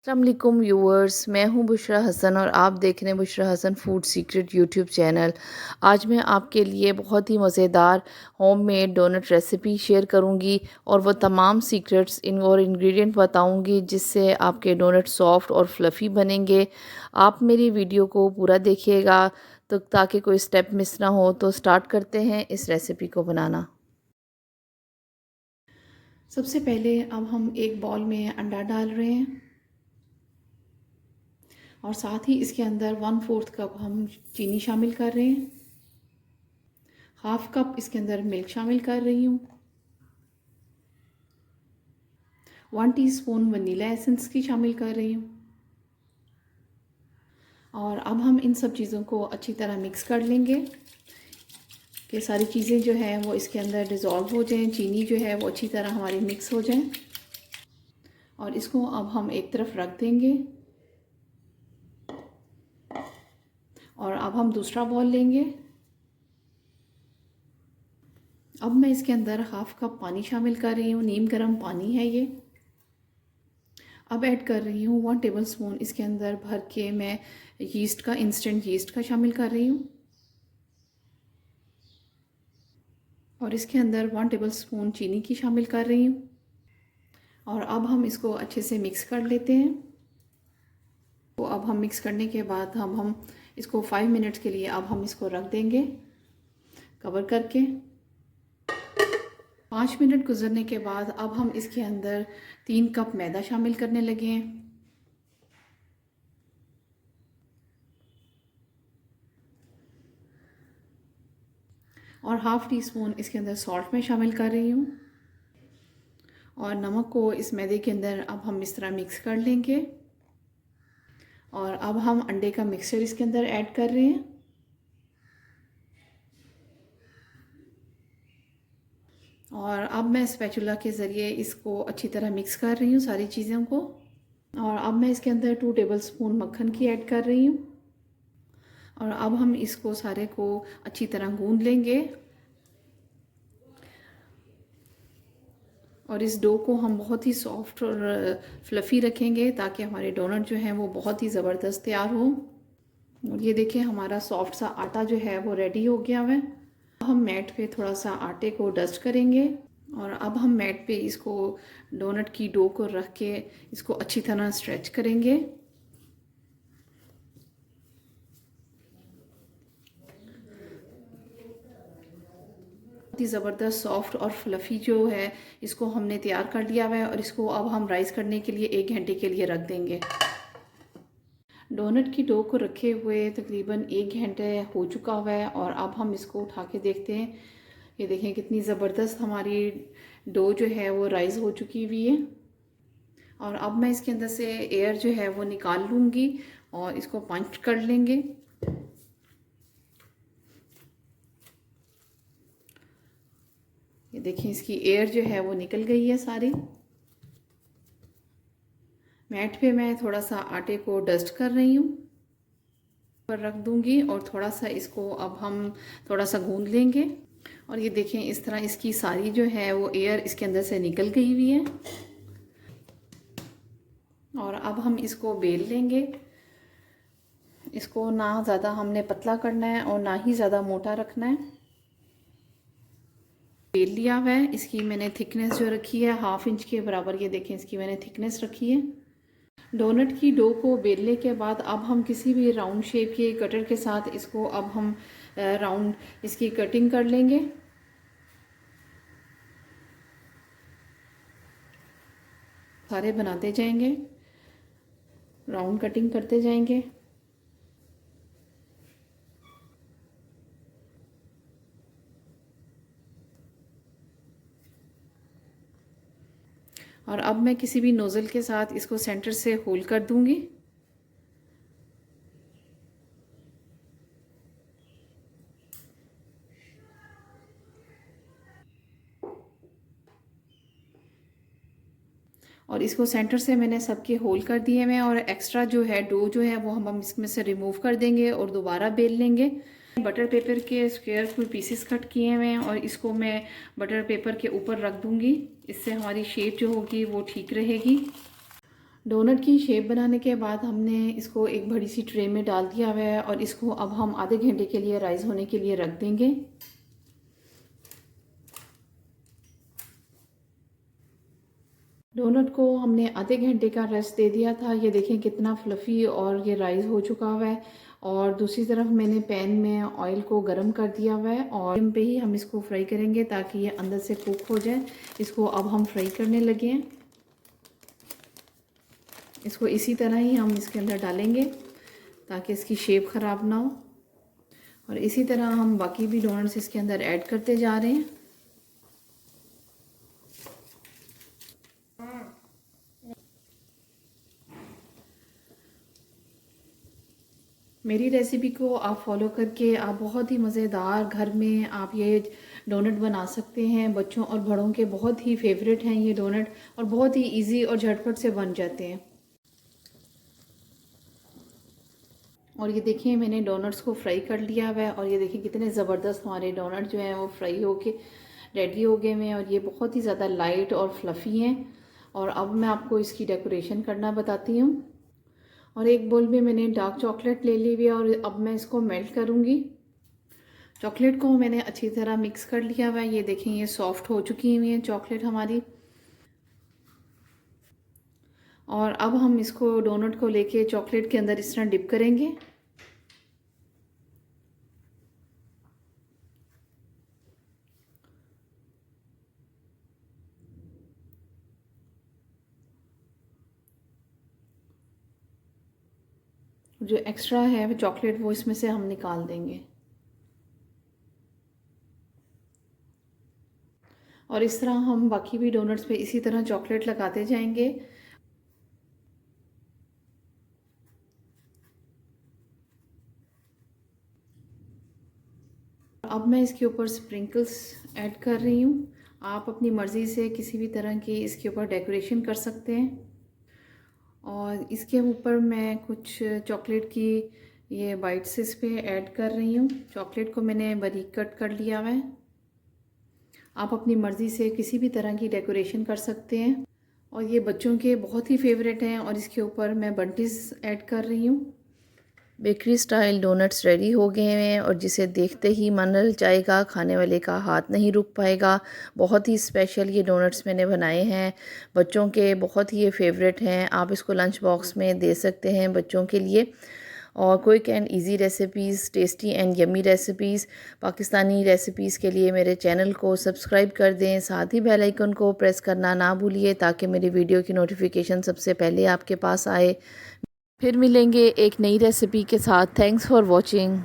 अस्सलाम वालेकुम व्यूअर्स, मैं हूं बुशरा हसन और आप देख रहे हैं Bushra Hasan food secret YouTube channel. आज मैं आपके लिए बहुत ही मज़ेदार होममेड डोनट रेसिपी शेयर करूंगी और वो तमाम सीक्रेट्स और इंग्रेडिएंट बताऊंगी जिससे आपके डोनट सॉफ्ट और फ्लफ़ी बनेंगे। आप मेरी वीडियो को पूरा देखिएगा तो ताकि कोई स्टेप मिस ना हो। तो स्टार्ट करते हैं इस रेसिपी को बनाना। सबसे पहले अब हम एक बाउल में अंडा डाल रहे हैं और साथ ही इसके अंदर 1/4 कप हम चीनी शामिल कर रहे हैं। हाफ कप इसके अंदर मिल्क शामिल कर रही हूँ। 1 टीस्पून वनीला एसेंस की शामिल कर रही हूँ। और अब हम इन सब चीज़ों को अच्छी तरह मिक्स कर लेंगे कि सारी चीज़ें जो है वो इसके अंदर डिज़ोल्व हो जाएं, चीनी जो है वो अच्छी तरह हमारी मिक्स हो जाए। और इसको अब हम एक तरफ रख देंगे और अब हम दूसरा बाउल लेंगे। अब मैं इसके अंदर हाफ कप पानी शामिल कर रही हूँ, नीम गर्म पानी है ये। अब ऐड कर रही हूँ 1 टेबलस्पून इसके अंदर भर के मैं यीस्ट का, इंस्टेंट यीस्ट का शामिल कर रही हूँ। और इसके अंदर 1 टेबलस्पून चीनी की शामिल कर रही हूँ। और अब हम इसको अच्छे से मिक्स कर लेते हैं। तो अब हम मिक्स करने के बाद हम इसको 5 मिनट्स के लिए अब हम इसको रख देंगे कवर करके। 5 मिनट गुजरने के बाद अब हम इसके अंदर 3 कप मैदा शामिल करने लगे हैं। और हाफ़ टी स्पून इसके अंदर सॉल्ट मैं शामिल कर रही हूँ। और नमक को इस मैदे के अंदर अब हम इस तरह मिक्स कर लेंगे। और अब हम अंडे का मिक्सचर इसके अंदर ऐड कर रहे हैं। और अब मैं स्पैचुला के ज़रिए इसको अच्छी तरह मिक्स कर रही हूँ सारी चीज़ों को। और अब मैं इसके अंदर 2 टेबलस्पून मक्खन की ऐड कर रही हूँ। और अब हम इसको सारे को अच्छी तरह गूंद लेंगे। और इस डो को हम बहुत ही सॉफ्ट और फ्लफ़ी रखेंगे ताकि हमारे डोनट जो हैं वो बहुत ही ज़बरदस्त तैयार हो। और ये देखिए हमारा सॉफ्ट सा आटा जो है वो रेडी हो गया है। हम मैट पे थोड़ा सा आटे को डस्ट करेंगे। और अब हम मैट पे इसको डोनट की डो को रख के इसको अच्छी तरह स्ट्रेच करेंगे। बहुत ही ज़बरदस्त सॉफ्ट और फ्लफ़ी जो है इसको हमने तैयार कर लिया हुआ है। और इसको अब हम राइस करने के लिए 1 घंटे के लिए रख देंगे। डोनट की डो को रखे हुए तकरीबन 1 घंटे हो चुका हुआ है। और अब हम इसको उठा के देखते हैं। ये देखें कितनी ज़बरदस्त हमारी डो जो है वो राइस हो चुकी हुई है। और अब मैं इसके अंदर से एयर जो है वो निकाल लूँगी और इसको पंच कर लेंगे। ये देखिए इसकी एयर जो है वो निकल गई है सारी। मैट पे मैं थोड़ा सा आटे को डस्ट कर रही हूँ, पर रख दूँगी और थोड़ा सा इसको अब हम थोड़ा सा गूंद लेंगे। और ये देखें इस तरह इसकी सारी जो है वो एयर इसके अंदर से निकल गई हुई है। और अब हम इसको बेल लेंगे। इसको ना ज़्यादा हमने पतला करना है और ना ही ज़्यादा मोटा रखना है। बेल लिया हुआ है। इसकी मैंने थिकनेस जो रखी है 1/2 इंच के बराबर, ये देखें इसकी मैंने थिकनेस रखी है। डोनट की डो को बेलने के बाद अब हम किसी भी राउंड शेप के कटर के साथ इसको अब हम राउंड इसकी कटिंग कर लेंगे। सारे बनाते जाएंगे, राउंड कटिंग करते जाएंगे। और अब मैं किसी भी नोज़ल के साथ इसको सेंटर से होल कर दूंगी। और इसको सेंटर से मैंने सबके होल कर दिए हैं। और एक्स्ट्रा जो है डो जो है वो हम इसमें से रिमूव कर देंगे और दोबारा बेल लेंगे। बटर पेपर के स्क्वायर फुल पीसेस कट किए हुए हैं और इसको मैं बटर पेपर के ऊपर रख दूंगी। इससे हमारी शेप जो होगी वो ठीक रहेगी। डोनट की शेप बनाने के बाद हमने इसको एक बड़ी सी ट्रे में डाल दिया हुआ है और इसको अब हम आधे घंटे के लिए राइस होने के लिए रख देंगे। डोनट को हमने आधे घंटे का रेस्ट दे दिया था। ये देखें कितना फ्लफ़ी और ये राइस हो चुका हुआ है। और दूसरी तरफ मैंने पैन में ऑयल को गरम कर दिया हुआ है और फ्लेम पे ही हम इसको फ्राई करेंगे ताकि ये अंदर से कुक हो जाए। इसको अब हम फ्राई करने लगे हैं। इसको इसी तरह ही हम इसके अंदर डालेंगे ताकि इसकी शेप ख़राब ना हो। और इसी तरह हम बाकी भी डोनट्स इसके अंदर ऐड करते जा रहे हैं। मेरी रेसिपी को आप फॉलो करके आप बहुत ही मज़ेदार घर में आप ये डोनट बना सकते हैं। बच्चों और बड़ों के बहुत ही फेवरेट हैं ये डोनट और बहुत ही इजी और झटपट से बन जाते हैं। और ये देखिए मैंने डोनट्स को फ्राई कर लिया हुआ है और ये देखिए कितने ज़बरदस्त हमारे डोनट जो हैं वो फ्राई होके रेडी हो गए हैं और ये बहुत ही ज़्यादा लाइट और फ्लफ़ी हैं। और अब मैं आपको इसकी डेकोरेशन करना बताती हूँ। और एक बोल में मैंने डार्क चॉकलेट ले ली हुई है और अब मैं इसको मेल्ट करूँगी। चॉकलेट को मैंने अच्छी तरह मिक्स कर लिया हुआ है। ये देखें ये सॉफ्ट हो चुकी हुई है चॉकलेट हमारी। और अब हम इसको डोनट को लेके चॉकलेट के अंदर इस तरह डिप करेंगे। जो एक्स्ट्रा है वो चॉकलेट वो इसमें से हम निकाल देंगे। और इस तरह हम बाकी भी डोनट्स पे इसी तरह चॉकलेट लगाते जाएंगे। अब मैं इसके ऊपर स्प्रिंकल्स ऐड कर रही हूँ। आप अपनी मर्ज़ी से किसी भी तरह की इसके ऊपर डेकोरेशन कर सकते हैं। और इसके ऊपर मैं कुछ चॉकलेट की ये बाइट्स इस पे ऐड कर रही हूँ। चॉकलेट को मैंने बारीक कट कर लिया हुआ है। आप अपनी मर्ज़ी से किसी भी तरह की डेकोरेशन कर सकते हैं। और ये बच्चों के बहुत ही फेवरेट हैं। और इसके ऊपर मैं बंटीज ऐड कर रही हूँ। बेकरी स्टाइल डोनट्स रेडी हो गए हैं और जिसे देखते ही मन लल जाएगा, खाने वाले का हाथ नहीं रुक पाएगा। बहुत ही स्पेशल ये डोनट्स मैंने बनाए हैं, बच्चों के बहुत ही ये फेवरेट हैं। आप इसको लंच बॉक्स में दे सकते हैं बच्चों के लिए। और quick and easy recipes, tasty and yummy recipes, Pakistani recipes के लिए मेरे चैनल को सब्सक्राइब कर दें। साथ ही बेल आइकन को प्रेस करना ना भूलिए ताकि मेरी वीडियो की नोटिफिकेशन सबसे पहले आपके पास आए। फिर मिलेंगे एक नई रेसिपी के साथ। Thanks for watching.